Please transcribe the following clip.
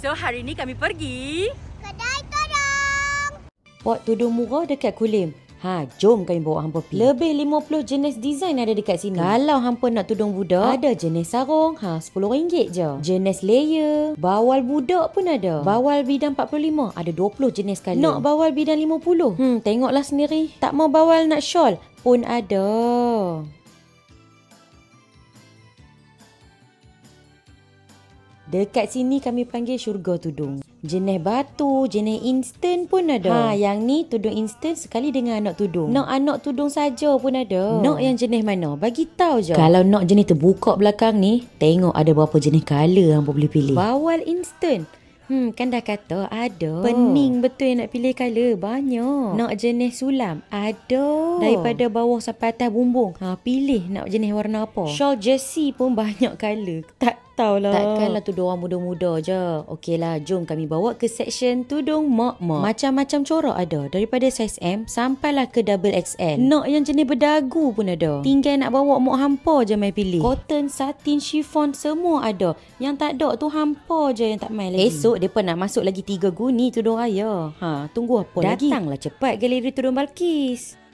So hari ni kami pergi Kedai todong. Pot tudung murah dekat Kulim. Jom kami bawa hampa pergi. Lebih 50 jenis design ada dekat sini. Kalau hampa nak tudung budak, ada jenis sarung, RM10 je. Jenis layer, bawal budak pun ada. Bawal bidang 45, ada 20 jenis color. Nak bawal bidang 50? Tengoklah sendiri. Tak mau bawal nak shawl pun ada. Dekat sini kami panggil syurga tudung. Jenis batu, jenis instant pun ada. Yang ni tudung instant sekali dengan anak tudung. Nak anak tudung saja pun ada. Nak yang jenis mana? Bagi tahu je. Kalau nak jenis terbuka belakang ni, tengok ada berapa jenis color hangpa boleh pilih. Bawal instant. Kan dah kata ada. Pening betul yang nak pilih color. Banyak. Nak jenis sulam? Ada. Daripada bawah sampai atas bumbung. Pilih nak jenis warna apa. Shawl jersey pun banyak color. Tak tahulah. Takkanlah tudung orang muda-muda je. Okeylah, jom kami bawa ke section tudung mak-mak. Macam-macam corak ada. Daripada saiz M sampailah ke double XL. Nak yang jenis berdagu pun ada. Tinggal nak bawa mak hampa je main pilih. Cotton, satin, chiffon semua ada. Yang tak ada tu hampa je yang tak main lagi. Esok mereka nak masuk lagi 3 guni tudung raya. Tunggu apa lagi? Datanglah cepat galeri tudung Balkis.